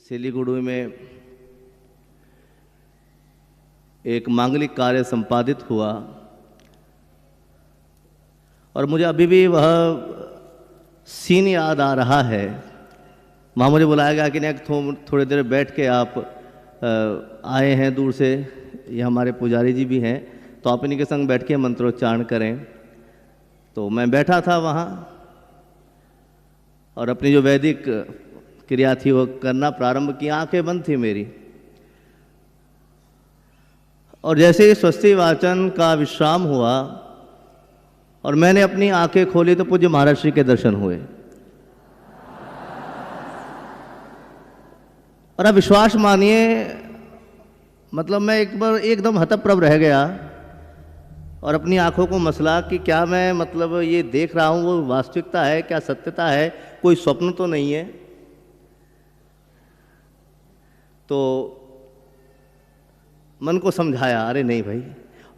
सिलीगुड़ी में एक मांगलिक कार्य संपादित हुआ और मुझे अभी भी वह सीन याद आ रहा है। वहाँ मुझे बुलाया गया कि नहीं थोड़ी देर बैठ के आप आए हैं दूर से, ये हमारे पुजारी जी भी हैं, तो आप इन्हीं के संग बैठ के मंत्रोच्चारण करें। तो मैं बैठा था वहाँ और अपनी जो वैदिक क्रिया थी वो करना प्रारंभ की। आंखें बंद थी मेरी और जैसे ही स्वस्ति वाचन का विश्राम हुआ और मैंने अपनी आंखें खोली तो पूज्य महाराज श्री के दर्शन हुए। और अब विश्वास मानिए, मतलब मैं एक बार एकदम हतप्रभ रह गया और अपनी आंखों को मसला कि क्या मैं मतलब ये देख रहा हूँ वो वास्तविकता है, क्या सत्यता है, कोई स्वप्न तो नहीं है। तो मन को समझाया, अरे नहीं भाई।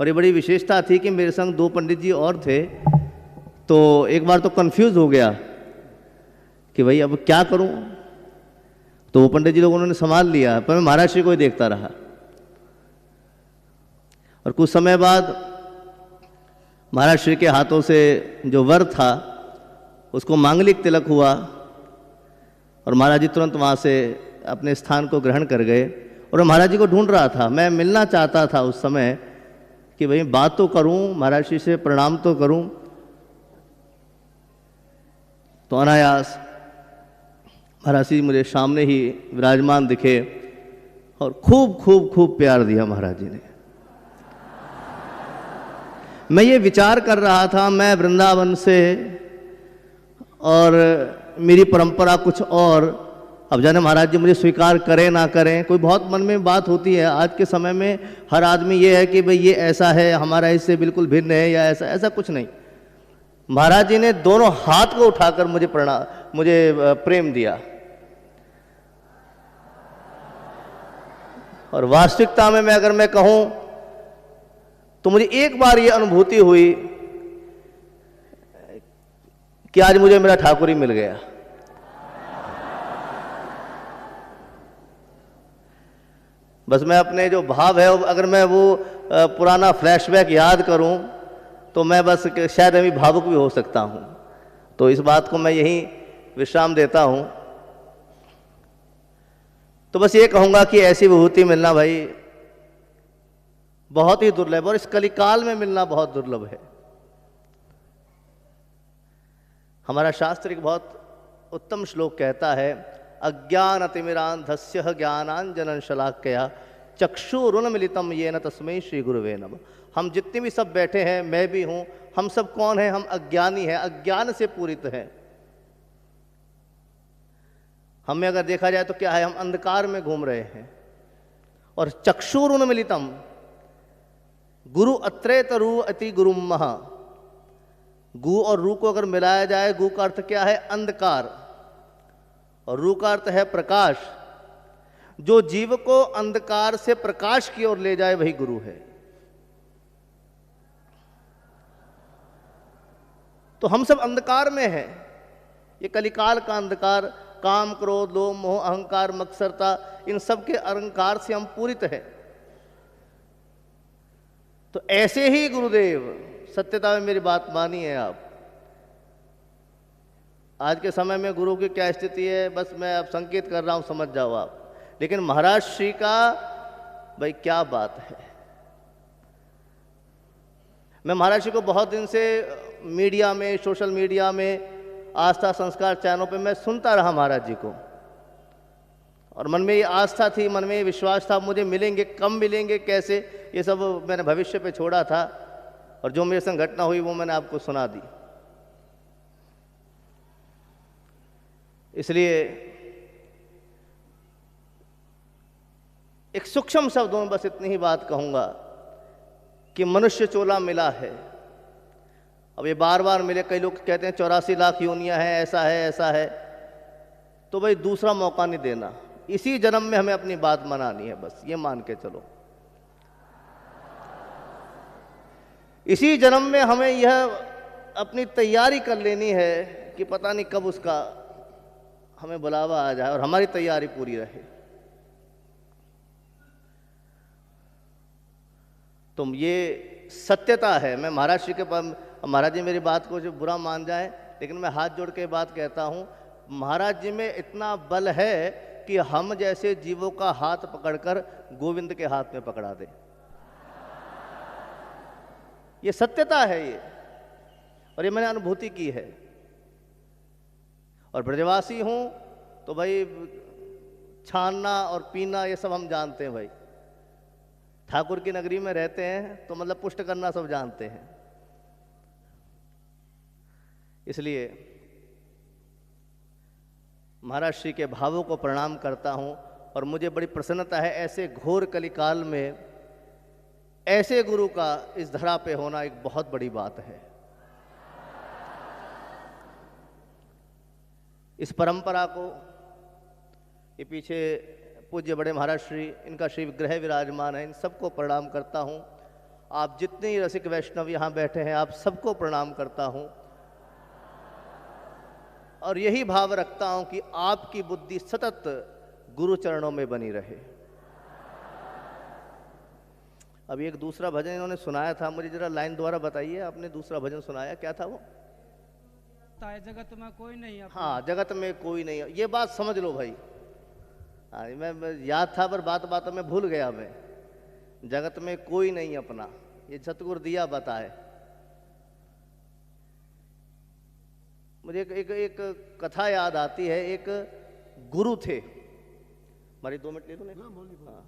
और ये बड़ी विशेषता थी कि मेरे संग दो पंडित जी और थे, तो एक बार तो कंफ्यूज हो गया कि भाई अब क्या करूं। तो वो पंडित जी लोगों ने संभाल लिया, पर मैं महाराज श्री को ही देखता रहा। और कुछ समय बाद महाराज श्री के हाथों से जो वर था उसको मांगलिक तिलक हुआ और महाराज जी तुरंत वहाँ से अपने स्थान को ग्रहण कर गए। और महाराज जी को ढूंढ रहा था, मैं मिलना चाहता था उस समय कि भाई बात तो करूं, महाराज जी से प्रणाम तो करूं। तो अनायास महाराज जी मुझे सामने ही विराजमान दिखे और खूब खूब खूब प्यार दिया महाराज जी ने। मैं ये विचार कर रहा था, मैं वृंदावन से और मेरी परंपरा कुछ और, अब जाने महाराज जी मुझे स्वीकार करें ना करें, कोई बहुत मन में बात होती है। आज के समय में हर आदमी ये है कि भाई ये ऐसा है, हमारा इससे बिल्कुल भिन्न है, या ऐसा ऐसा कुछ नहीं। महाराज जी ने दोनों हाथ को उठाकर मुझे प्रेम दिया। और वास्तविकता में अगर मैं कहूं तो मुझे एक बार ये अनुभूति हुई कि आज मुझे मेरा ठाकुर ही मिल गया। बस मैं अपने जो भाव है, अगर मैं वो पुराना फ्लैशबैक याद करूं तो मैं बस शायद अभी भावुक भी हो सकता हूं। तो इस बात को मैं यहीं विश्राम देता हूं। तो बस ये कहूंगा कि ऐसी विभूति मिलना भाई बहुत ही दुर्लभ, और इस कलिकाल में मिलना बहुत दुर्लभ है। हमारा शास्त्र एक बहुत उत्तम श्लोक कहता है, अज्ञानतिमिरान्धस्य ज्ञानांजनं शलाकया चक्षुरुन्मीलितं येन तस्मै श्री गुरुवे नमः। हम जितने भी सब बैठे हैं, मैं भी हूं, हम सब कौन हैं? हम अज्ञानी हैं, अज्ञान से पूरित हैं। हमें अगर देखा जाए तो क्या है, हम अंधकार में घूम रहे हैं। और चक्षुरुन्मीलितं, गुरु अत्रेतरु अति गुरुम महा, गु और रू को अगर मिलाया जाए, गु का अर्थ क्या है? अंधकार, और रू का अर्थ है प्रकाश। जो जीव को अंधकार से प्रकाश की ओर ले जाए वही गुरु है। तो हम सब अंधकार में हैं। ये कलिकाल का अंधकार, काम क्रोध लोभ मोह अहंकार मत्सरता, इन सब के अहंकार से हम पूरित हैं। तो ऐसे ही गुरुदेव, सत्यता में मेरी बात मानिए आप, आज के समय में गुरु की क्या स्थिति है, बस मैं अब संकेत कर रहा हूं, समझ जाओ आप। लेकिन महाराज श्री का भाई क्या बात है। मैं महाराज श्री को बहुत दिन से मीडिया में, सोशल मीडिया में, आस्था संस्कार चैनलों पे मैं सुनता रहा महाराज जी को, और मन में ये आस्था थी, मन में ये विश्वास था, मुझे मिलेंगे, कब मिलेंगे, कैसे, ये सब मैंने भविष्य पे छोड़ा था। और जो मेरे संग घटना हुई वो मैंने आपको सुना दी। इसलिए एक सूक्ष्म शब्दों में बस इतनी ही बात कहूंगा कि मनुष्य चोला मिला है। अब ये बार बार मिले, कई लोग कहते हैं 84 लाख योनियां हैं, ऐसा है ऐसा है, तो भाई दूसरा मौका नहीं देना। इसी जन्म में हमें अपनी बात मनानी है, बस ये मान के चलो। इसी जन्म में हमें यह अपनी तैयारी कर लेनी है कि पता नहीं कब उसका हमें बुलावा आ जाए और हमारी तैयारी पूरी रहे। तो ये सत्यता है। मैं महाराज श्री के पास, महाराज जी मेरी बात को जो बुरा मान जाए, लेकिन मैं हाथ जोड़ के बात कहता हूँ, महाराज जी में इतना बल है कि हम जैसे जीवों का हाथ पकड़कर गोविंद के हाथ में पकड़ा दे। ये सत्यता है ये, और ये मैंने अनुभूति की है। और ब्रजवासी हूं तो भाई छानना और पीना ये सब हम जानते हैं भाई। ठाकुर की नगरी में रहते हैं तो मतलब पुष्ट करना सब जानते हैं। इसलिए महाराज श्री के भावों को प्रणाम करता हूं, और मुझे बड़ी प्रसन्नता है ऐसे घोर कलिकाल में ऐसे गुरु का इस धरा पे होना एक बहुत बड़ी बात है। इस परंपरा को, ये पीछे पूज्य बड़े महाराज श्री, इनका श्री विग्रह विराजमान है, इन सबको प्रणाम करता हूँ। आप जितने ही रसिक वैष्णव यहाँ बैठे हैं, आप सबको प्रणाम करता हूँ, और यही भाव रखता हूँ कि आपकी बुद्धि सतत गुरु चरणों में बनी रहे। अभी एक दूसरा भजन इन्होंने सुनाया था, मुझे जरा लाइन द्वारा बताइए, आपने दूसरा भजन सुनाया, क्या था वो? जगत में कोई नहीं है। हाँ, जगत में कोई नहीं है, ये बात समझ लो भाई। हाँ, मैं याद था पर बात बात में भूल गया मैं। जगत में कोई नहीं अपना, ये सतगुरु दिया बताए। मुझे एक कथा याद आती है। एक गुरु थे, हमारी 2 मिनट ले लो ना। हाँ,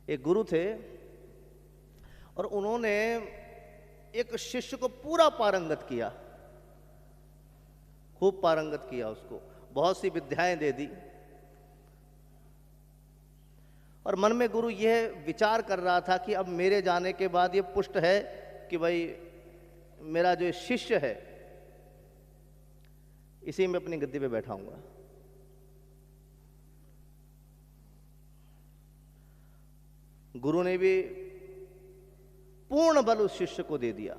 एक गुरु थे और उन्होंने एक शिष्य को पूरा पारंगत किया, खूब पारंगत किया उसको, बहुत सी विद्याएं दे दी। और मन में गुरु यह विचार कर रहा था कि अब मेरे जाने के बाद ये पुष्ट है कि भाई मेरा जो शिष्य है इसी में अपनी गद्दी पे बैठाऊंगा। गुरु ने भी पूर्ण बल उस शिष्य को दे दिया।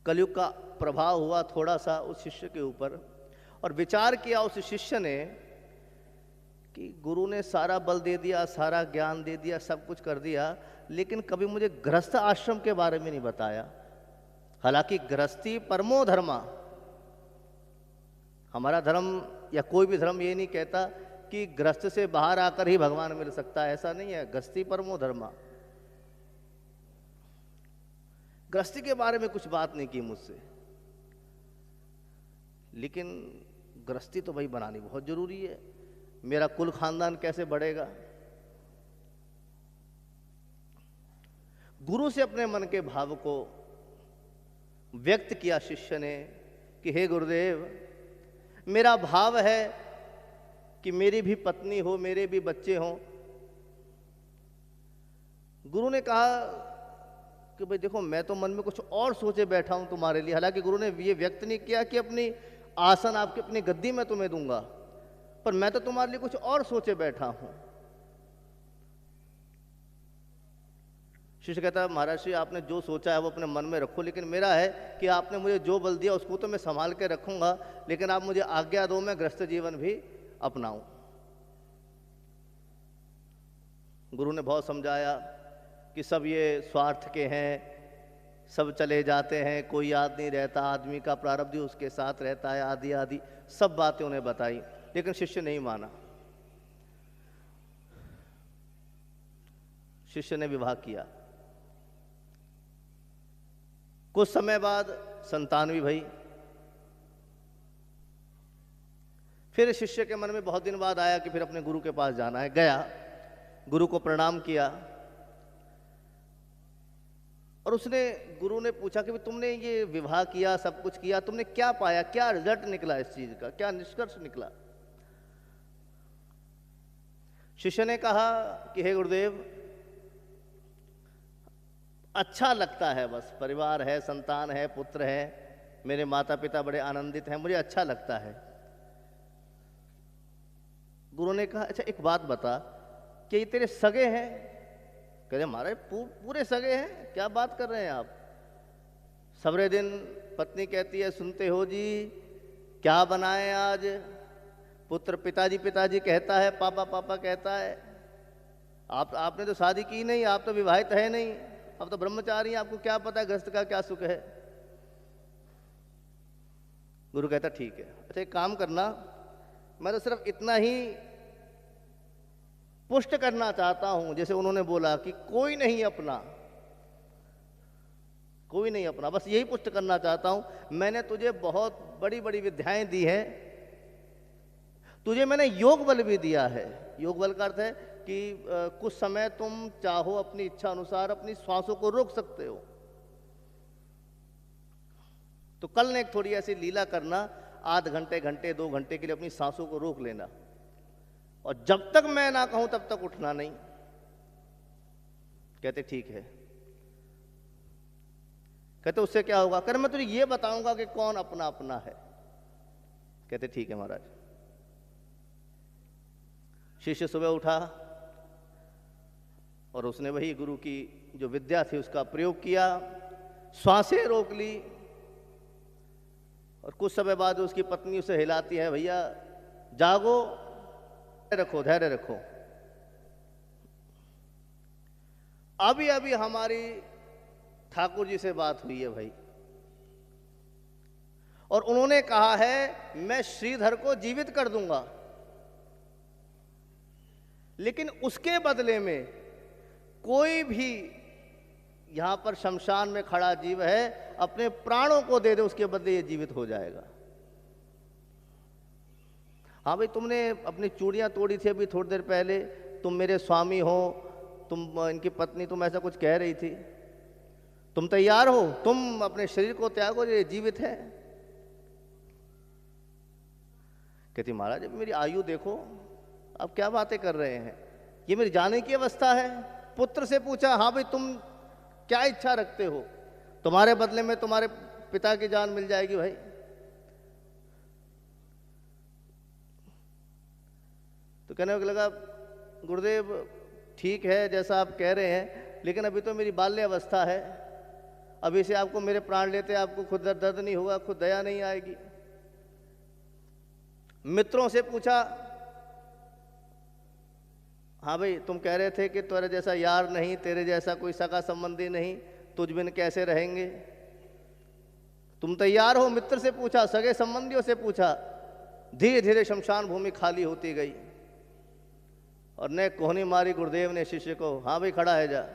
कलयुग का प्रभाव हुआ थोड़ा सा उस शिष्य के ऊपर, और विचार किया उस शिष्य ने कि गुरु ने सारा बल दे दिया, सारा ज्ञान दे दिया, सब कुछ कर दिया, लेकिन कभी मुझे गृहस्थ आश्रम के बारे में नहीं बताया। हालांकि गृहस्थी परमो धर्मा, हमारा धर्म या कोई भी धर्म ये नहीं कहता कि गृहस्थ से बाहर आकर ही भगवान मिल सकता है, ऐसा नहीं है। गृहस्थी परमो धर्मा, गृहस्थी के बारे में कुछ बात नहीं की मुझसे, लेकिन गृहस्थी तो भाई बनानी बहुत जरूरी है। मेरा कुल खानदान कैसे बढ़ेगा? गुरु से अपने मन के भाव को व्यक्त किया शिष्य ने कि हे गुरुदेव, मेरा भाव है कि मेरी भी पत्नी हो, मेरे भी बच्चे हों। गुरु ने कहा कि भाई देखो, मैं तो मन में कुछ और सोचे बैठा हूं तुम्हारे लिए। हालांकि गुरु ने ये व्यक्त नहीं किया कि अपनी आसन आपकी अपनी गद्दी में तुम्हें दूंगा, पर मैं तो तुम्हारे लिए कुछ और सोचे बैठा हूं। शिष्य कहता है, महाराज श्री आपने जो सोचा है वो अपने मन में रखो, लेकिन मेरा है कि आपने मुझे जो बल दिया उसको तो मैं संभाल के रखूंगा, लेकिन आप मुझे आज्ञा दो मैं गृहस्थ जीवन भी अपनाऊं। गुरु ने बहुत समझाया कि सब ये स्वार्थ के हैं, सब चले जाते हैं, कोई याद नहीं रहता, आदमी का प्रारब्ध ही उसके साथ रहता है, आदि आदि सब बातें उन्हें बताई, लेकिन शिष्य नहीं माना। शिष्य ने विवाह किया। कुछ समय बाद संतान भी भई। फिर शिष्य के मन में बहुत दिन बाद आया कि फिर अपने गुरु के पास जाना है। गया, गुरु को प्रणाम किया, और गुरु ने पूछा कि तुमने ये विवाह किया, सब कुछ किया, तुमने क्या पाया, क्या रिजल्ट निकला इस चीज का, क्या निष्कर्ष निकला? शिष्य ने कहा कि हे गुरुदेव, अच्छा लगता है, बस परिवार है, संतान है, पुत्र है, मेरे माता पिता बड़े आनंदित हैं, मुझे अच्छा लगता है। गुरु ने कहा, अच्छा एक बात बता, कि ये तेरे सगे हैं? कह रहे महाराज पूरे सगे हैं, क्या बात कर रहे हैं आप? सवेरे दिन पत्नी कहती है, सुनते हो जी क्या बनाए आज? पुत्र पिताजी पिताजी कहता है, पापा पापा कहता है, आपने तो शादी की नहीं, आप तो विवाहित है नहीं, आप तो ब्रह्मचारी हैं, आपको क्या पता है गृहस्थ का क्या सुख है। गुरु कहता ठीक है, अच्छा एक काम करना, मैं तो सिर्फ इतना ही पुष्ट करना चाहता हूं, जैसे उन्होंने बोला कि कोई नहीं अपना, कोई नहीं अपना, बस यही पुष्ट करना चाहता हूं। मैंने तुझे बहुत बड़ी बड़ी विद्याएं दी हैं, तुझे मैंने योग बल भी दिया है। योग बल का अर्थ है कि कुछ समय तुम चाहो अपनी इच्छा अनुसार अपनी श्वासों को रोक सकते हो। तो कल ने एक थोड़ी ऐसी लीला करना, आध घंटे घंटे 2 घंटे के लिए अपनी सांसों को रोक लेना, और जब तक मैं ना कहूं तब तक उठना नहीं। कहते ठीक है। कहते उससे क्या होगा? कर मैं तुझे ये बताऊंगा कि कौन अपना अपना है। कहते ठीक है महाराज। शिष्य सुबह उठा और उसने वही गुरु की जो विद्या थी उसका प्रयोग किया, श्वासें रोक ली, और कुछ समय बाद उसकी पत्नी उसे हिलाती है, भैया जागो, रखो, धैर्य रखो। अभी अभी हमारी ठाकुर जी से बात हुई है भाई, और उन्होंने कहा है मैं श्रीधर को जीवित कर दूंगा, लेकिन उसके बदले में कोई भी यहां पर शमशान में खड़ा जीव है अपने प्राणों को दे दे, उसके बदले ये जीवित हो जाएगा। हाँ भाई, तुमने अपनी चूड़ियां तोड़ी थी अभी थोड़ी देर पहले, तुम मेरे स्वामी हो, तुम इनकी पत्नी, तुम ऐसा कुछ कह रही थी, तुम तैयार हो, तुम अपने शरीर को त्यागो, ये जीवित है। कहती महाराज अब मेरी आयु देखो, अब क्या बातें कर रहे हैं, ये मेरी जाने की अवस्था है। पुत्र से पूछा, हाँ भाई तुम क्या इच्छा रखते हो, तुम्हारे बदले में तुम्हारे पिता की जान मिल जाएगी भाई। तो कहने लगा गुरुदेव ठीक है जैसा आप कह रहे हैं, लेकिन अभी तो मेरी बाल्य अवस्था है, अभी से आपको मेरे प्राण लेते आपको खुद दर्द नहीं होगा, खुद दया नहीं आएगी। मित्रों से पूछा, हाँ भाई तुम कह रहे थे कि तेरे जैसा यार नहीं, तेरे जैसा कोई सगा संबंधी नहीं, तुझ बिन कैसे रहेंगे, तुम तैयार हो? मित्र से पूछा, सगे संबंधियों से पूछा। धीरे धीरे शमशान भूमि खाली होती गई, और ने कोहनी मारी गुरुदेव ने शिष्य को, हाँ भाई खड़ा है जा।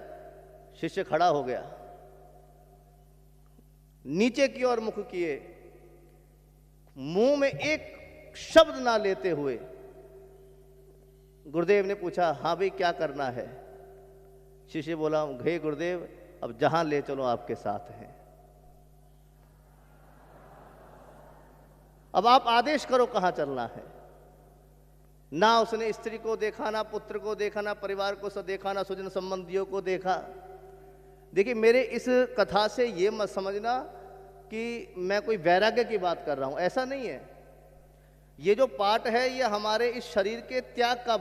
शिष्य खड़ा हो गया, नीचे की ओर मुख किए, मुंह में एक शब्द ना लेते हुए गुरुदेव ने पूछा, हाँ भाई क्या करना है? शिष्य बोला, हे गुरुदेव अब जहां ले चलो आपके साथ हैं, अब आप आदेश करो कहां चलना है। ना उसने स्त्री को देखा, ना पुत्र को देखा, ना परिवार को देखा, ना स्वजन संबंधियों को देखा। देखिए मेरे इस कथा से ये मत समझना कि मैं कोई वैराग्य की बात कर रहा हूं, ऐसा नहीं है। ये जो पाठ है ये हमारे इस शरीर के त्याग का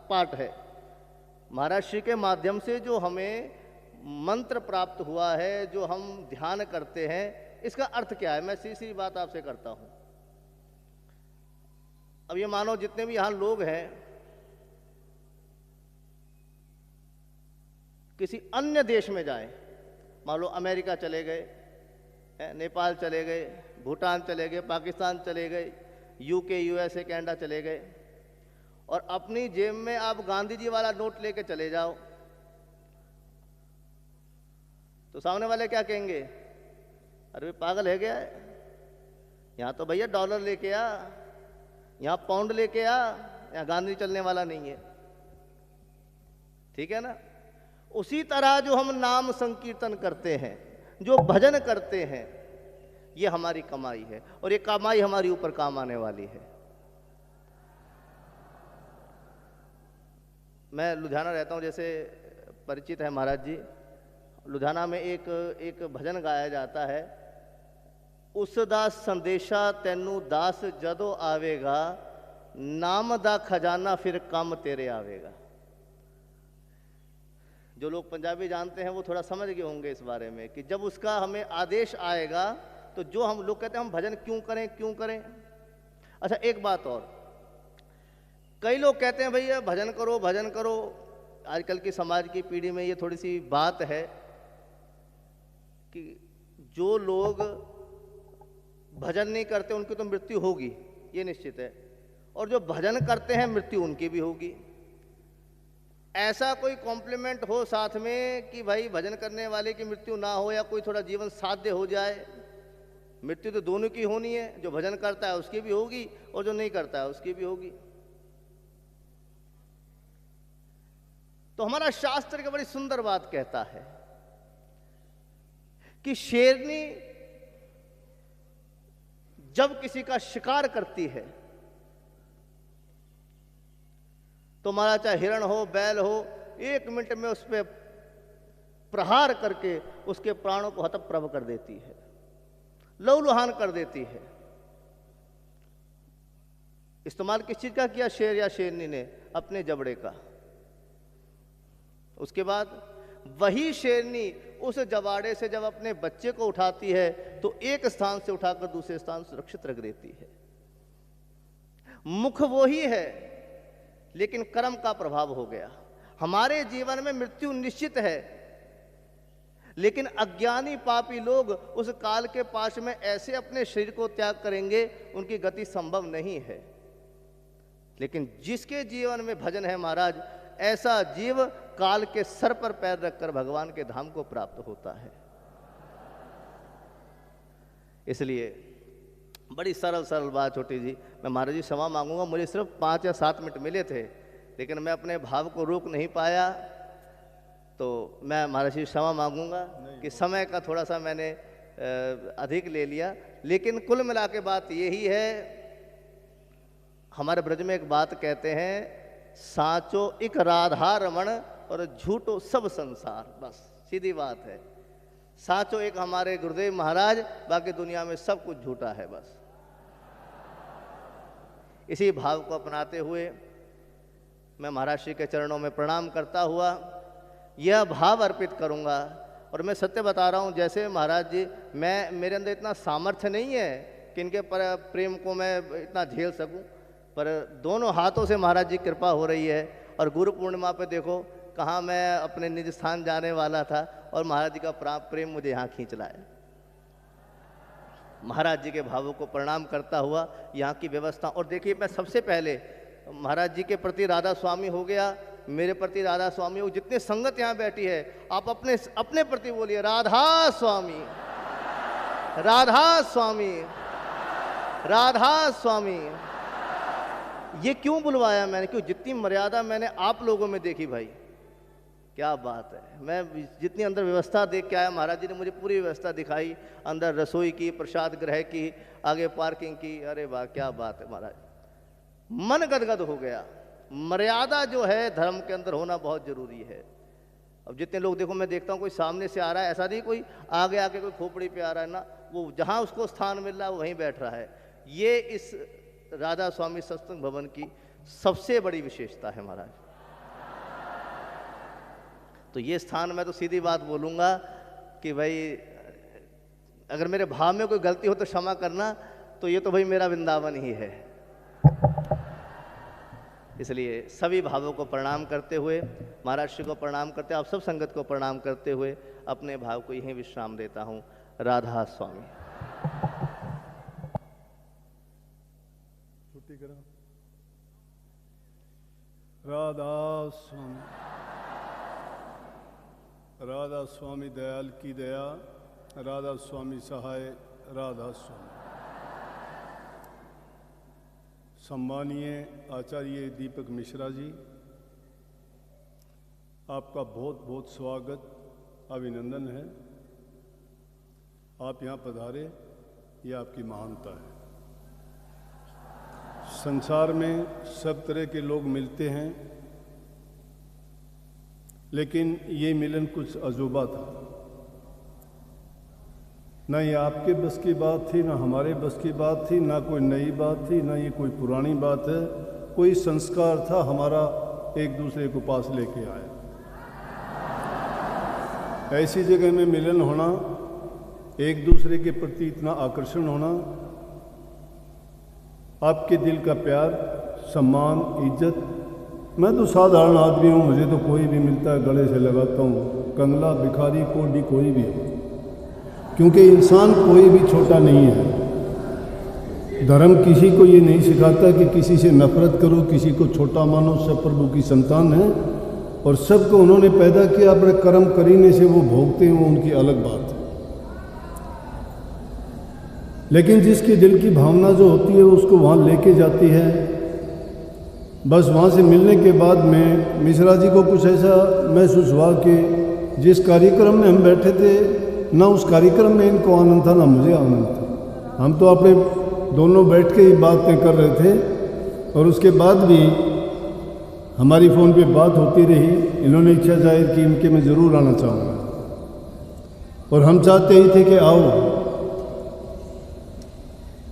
पाठ है। महाराज श्री के माध्यम से जो हमें मंत्र प्राप्त हुआ है, जो हम ध्यान करते हैं, इसका अर्थ क्या है, मैं सीधी बात आपसे करता हूं। अब ये मानो जितने भी यहां लोग हैं किसी अन्य देश में जाएं, मान लो अमेरिका चले गए, नेपाल चले गए, भूटान चले गए, पाकिस्तान चले गए, यूके, यूएसए, कनाडा चले गए, और अपनी जेब में आप गांधी जी वाला नोट लेके चले जाओ, तो सामने वाले क्या कहेंगे? अरे पागल है क्या? यहां तो भैया डॉलर लेके आ, यहां पाउंड लेके आ, यहां गांधी चलने वाला नहीं है। ठीक है ना? उसी तरह जो हम नाम संकीर्तन करते हैं, जो भजन करते हैं, ये हमारी कमाई है, और ये कमाई हमारी ऊपर काम आने वाली है। मैं लुधियाना रहता हूँ, जैसे परिचित है महाराज जी, लुधियाना में एक भजन गाया जाता है, उस दा संदेशा तैनू दास जदों आवेगा, नाम दा खजाना फिर कम तेरे आवेगा। जो लोग पंजाबी जानते हैं वो थोड़ा समझ गए होंगे इस बारे में कि जब उसका हमें आदेश आएगा तो जो हम लोग कहते हैं हम भजन क्यों करें क्यों करें। अच्छा एक बात और, कई लोग कहते हैं भैया भजन करो भजन करो, आजकल की समाज की पीढ़ी में ये थोड़ी सी बात है कि जो लोग भजन नहीं करते उनकी तो मृत्यु होगी, ये निश्चित है, और जो भजन करते हैं मृत्यु उनकी भी होगी। ऐसा कोई कॉम्प्लीमेंट हो साथ में कि भाई भजन करने वाले की मृत्यु ना हो या कोई थोड़ा जीवन साध्य हो जाए। मृत्यु तो दोनों की होनी है, जो भजन करता है उसकी भी होगी और जो नहीं करता है उसकी भी होगी। तो हमारा शास्त्र एक बड़ी सुंदर बात कहता है कि शेरनी जब किसी का शिकार करती है तो हमारा चाहे हिरण हो बैल हो, 1 मिनट में उस पर प्रहार करके उसके प्राणों को हतप्रभ कर देती है, लहूलुहान कर देती है। इस्तेमाल किस चीज का किया शेर या शेरनी ने? अपने जबड़े का। उसके बाद वही शेरनी उस जबाड़े से जब अपने बच्चे को उठाती है तो एक स्थान से उठाकर दूसरे स्थान सुरक्षित रख देती है। मुख वो ही है लेकिन कर्म का प्रभाव हो गया। हमारे जीवन में मृत्यु निश्चित है, लेकिन अज्ञानी पापी लोग उस काल के पाश में ऐसे अपने शरीर को त्याग करेंगे, उनकी गति संभव नहीं है। लेकिन जिसके जीवन में भजन है महाराज, ऐसा जीव काल के सर पर पैर रखकर भगवान के धाम को प्राप्त होता है। इसलिए बड़ी सरल सरल बात छोटी जी, मैं महाराज जी क्षमा मांगूंगा, मुझे सिर्फ 5 या 7 मिनट मिले थे, लेकिन मैं अपने भाव को रोक नहीं पाया, तो मैं महाराज जी क्षमा मांगूंगा कि समय का थोड़ा सा मैंने अधिक ले लिया। लेकिन कुल मिला के बात यही है, हमारे ब्रज में एक बात कहते हैं, साचो एक राधा रमण और झूठो सब संसार। बस सीधी बात है, साचो एक हमारे गुरुदेव महाराज, बाकी दुनिया में सब कुछ झूठा है। बस इसी भाव को अपनाते हुए मैं महाराज श्री के चरणों में प्रणाम करता हुआ यह भाव अर्पित करूंगा। और मैं सत्य बता रहा हूं, जैसे महाराज जी, मेरे अंदर इतना सामर्थ्य नहीं है कि इनके प्रेम को मैं इतना झेल सकूं, पर दोनों हाथों से महाराज जी कृपा हो रही है। और गुरु पूर्णिमा पे देखो कहाँ मैं अपने निज स्थान जाने वाला था और महाराज जी का प्रेम मुझे यहाँ खींच लाया। महाराज जी के भावों को प्रणाम करता हुआ यहाँ की व्यवस्था, और देखिए मैं सबसे पहले महाराज जी के प्रति राधा स्वामी हो गया, मेरे प्रति राधा स्वामी हो, जितने संगत यहाँ बैठी है आप अपने अपने प्रति बोलिए राधा स्वामी, राधा स्वामी, राधा स्वामी। ये क्यों बुलवाया मैंने? क्यों? जितनी मर्यादा मैंने आप लोगों में देखी भाई, क्या बात है। मैं जितनी अंदर व्यवस्था देख के आया, महाराज जी ने मुझे पूरी व्यवस्था दिखाई, अंदर रसोई की, प्रसाद ग्रह की, आगे पार्किंग की। अरे वाह क्या बात है महाराज, मन गदगद हो गया। मर्यादा जो है धर्म के अंदर होना बहुत जरूरी है। अब जितने लोग देखो, मैं देखता हूँ कोई सामने से आ रहा है, ऐसा नहीं कोई आगे आके कोई खोपड़ी पे आ रहा है ना, वो जहाँ उसको स्थान मिल रहा है वो वहीं बैठ रहा है। ये इस राधा स्वामी सत्संग भवन की सबसे बड़ी विशेषता है महाराज। तो ये स्थान मैं तो सीधी बात बोलूँगा कि भाई अगर मेरे भाव में कोई गलती हो तो क्षमा करना, तो ये तो भाई मेरा वृंदावन ही है। इसलिए सभी भावों को प्रणाम करते हुए, महाराज श्री को प्रणाम करते हुए, आप सब संगत को प्रणाम करते हुए अपने भाव को यहीं विश्राम देता हूँ। राधा स्वामी। छुट्टी करो। राधा स्वामी, राधा स्वामी दयाल की दया, राधा स्वामी सहाय, राधा स्वामी। सम्मानीय आचार्य दीपक मिश्रा जी, आपका बहुत बहुत स्वागत, अभिनंदन है। आप यहाँ पधारे, ये आपकी महानता है। संसार में सब तरह के लोग मिलते हैं, लेकिन ये मिलन कुछ अजूबा था। ना ये आपके बस की बात थी, ना हमारे बस की बात थी, ना कोई नई बात थी, ना ये कोई पुरानी बात है। कोई संस्कार था हमारा, एक दूसरे को पास लेके आया। ऐसी जगह में मिलन होना, एक दूसरे के प्रति इतना आकर्षण होना, आपके दिल का प्यार, सम्मान, इज्जत, मैं तो साधारण आदमी हूँ, मुझे तो कोई भी मिलता है गले से लगाता हूँ, कंगला भिखारी कोडी कोई भी हो, क्योंकि इंसान कोई भी छोटा नहीं है। धर्म किसी को ये नहीं सिखाता कि किसी से नफरत करो, किसी को छोटा मानो, सब प्रभु की संतान है और सबको उन्होंने पैदा किया, अपने कर्म करीने से वो भोगते हैं, वो उनकी अलग बात है। लेकिन जिसकी दिल की भावना जो होती है वो उसको वहाँ लेके जाती है। बस वहाँ से मिलने के बाद में मिश्रा जी को कुछ ऐसा महसूस हुआ कि जिस कार्यक्रम में हम बैठे थे ना उस कार्यक्रम में इनको आनंद था ना मुझे आनंद था। हम तो अपने दोनों बैठ के ही बातें कर रहे थे और उसके बाद भी हमारी फ़ोन पे बात होती रही। इन्होंने इच्छा जाहिर की इनके मैं ज़रूर आना चाहूँगा और हम चाहते ही थे कि आओ।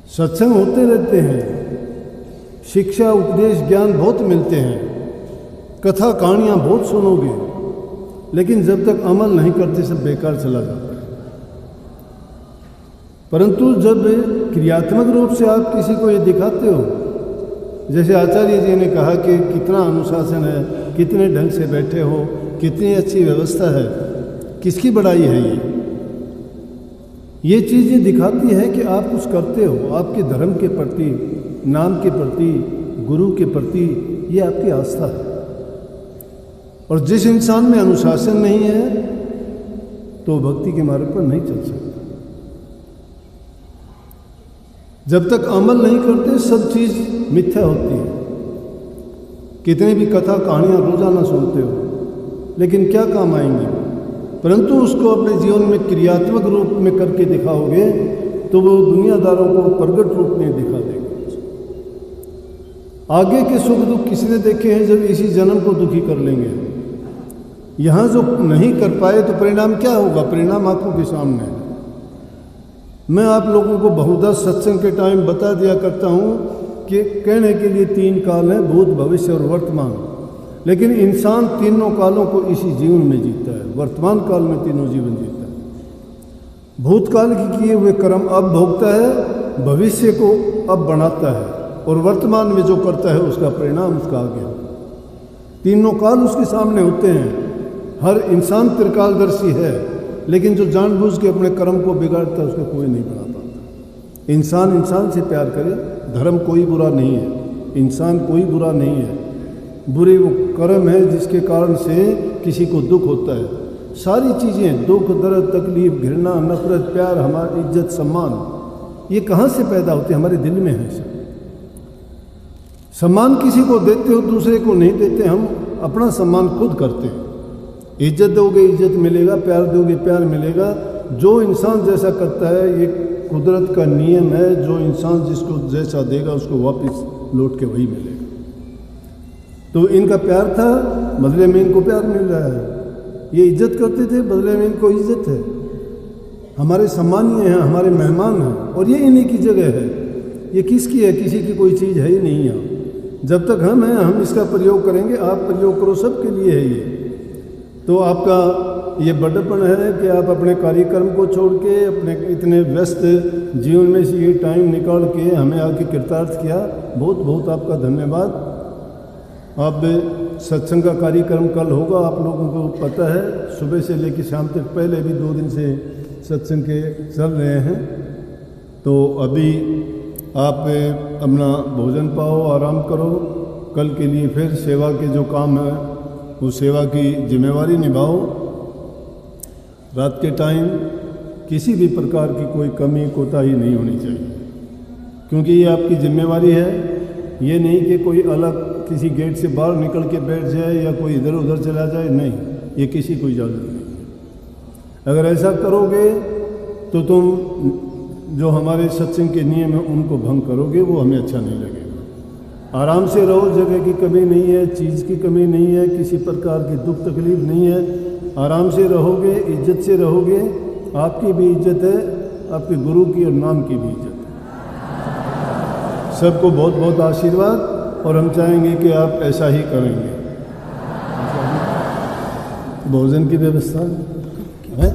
सत्संग होते रहते हैं, शिक्षा उपदेश ज्ञान बहुत मिलते हैं, कथा कहानियाँ बहुत सुनोगे, लेकिन जब तक अमल नहीं करते सब बेकार चला जाता है। परंतु जब क्रियात्मक रूप से आप किसी को ये दिखाते हो, जैसे आचार्य जी ने कहा कि कितना अनुशासन है, कितने ढंग से बैठे हो, कितनी अच्छी व्यवस्था है, किसकी बड़ाई है ये चीज़ें दिखाती है कि आप कुछ करते हो, आपके धर्म के प्रति, नाम के प्रति, गुरु के प्रति ये आपकी आस्था है। और जिस इंसान में अनुशासन नहीं है तो भक्ति के मार्ग पर नहीं चल सकता। जब तक अमल नहीं करते सब चीज़ मिथ्या होती है। कितनी भी कथा कहानियाँ रोजाना सुनते हो लेकिन क्या काम आएंगी, परंतु उसको अपने जीवन में क्रियात्मक रूप में करके दिखाओगे तो वो दुनियादारों को प्रगट रूप में दिखा देगा। आगे के सुख दुख किसने देखे हैं जब इसी जन्म को दुखी कर लेंगे। यहाँ जो नहीं कर पाए तो परिणाम क्या होगा, परिणाम आंखों के सामने है। मैं आप लोगों को बहुधा सत्संग के टाइम बता दिया करता हूँ कि कहने के लिए 3 काल हैं, भूत भविष्य और वर्तमान, लेकिन इंसान तीनों कालों को इसी जीवन में जीता है। वर्तमान काल में तीनों जीवन जीता है। भूतकाल के किए हुए कर्म अब भोगता है, भविष्य को अब बनाता है और वर्तमान में जो करता है उसका परिणाम उसका आगे। तीनों काल उसके सामने होते हैं। हर इंसान त्रिकालदर्शी है, लेकिन जो जानबूझ के अपने कर्म को बिगाड़ता है उसका कोई नहीं बना पाता। इंसान इंसान से प्यार करे, धर्म कोई बुरा नहीं है, इंसान कोई बुरा नहीं है। बुरे वो कर्म है जिसके कारण से किसी को दुख होता है। सारी चीज़ें, दुख, दर्द, तकलीफ, घृणा, नफरत, प्यार, हमारी इज्जत, सम्मान, ये कहाँ से पैदा होते हैं? हमारे दिल में है सब। सम्मान किसी को देते हो, दूसरे को नहीं देते। हम अपना सम्मान खुद करते हैं। इज्जत दोगे इज्जत मिलेगा, प्यार दोगे प्यार मिलेगा। जो इंसान जैसा करता है ये कुदरत का नियम है। जो इंसान जिसको जैसा देगा उसको वापस लौट के वही मिलेगा। तो इनका प्यार था, बदले में इनको प्यार मिल रहा है। ये इज्जत करते थे, बदले में इनको इज्जत है। हमारे सम्मानीय हैं, हमारे मेहमान हैं और ये इन्हीं की जगह है। ये किसकी है? किसी की कोई चीज़ है ही नहीं यहाँ। जब तक हम हैं हम इसका प्रयोग करेंगे। आप प्रयोग करो, सबके लिए है ये। तो आपका ये बड़प्पन है कि आप अपने कार्यक्रम को छोड़ के अपने इतने व्यस्त जीवन में से ये टाइम निकाल के हमें आके कृतार्थ किया। बहुत बहुत आपका धन्यवाद। अब सत्संग का कार्यक्रम कल होगा, आप लोगों को पता है। सुबह से लेकर शाम तक, पहले भी 2 दिन से सत्संग के चल रहे हैं। तो अभी आप अपना भोजन पाओ, आराम करो। कल के लिए फिर सेवा के जो काम है उस सेवा की जिम्मेवारी निभाओ। रात के टाइम किसी भी प्रकार की कोई कमी कोताही नहीं होनी चाहिए, क्योंकि ये आपकी जिम्मेवारी है। ये नहीं कि कोई अलग किसी गेट से बाहर निकल के बैठ जाए या कोई इधर उधर चला जाए, नहीं, ये किसी को इजाज़त नहीं है। अगर ऐसा करोगे तो तुम जो हमारे सत्संग के नियम हैं उनको भंग करोगे, वो हमें अच्छा नहीं लगेगा। आराम से रहो, जगह की कमी नहीं है, चीज़ की कमी नहीं है, किसी प्रकार की दुख तकलीफ नहीं है। आराम से रहोगे, इज्जत से रहोगे। आपकी भी इज्जत है, आपके गुरु की और नाम की भी इज्जत है। सबको बहुत बहुत आशीर्वाद और हम चाहेंगे कि आप ऐसा ही करेंगे। भोजन की व्यवस्था है।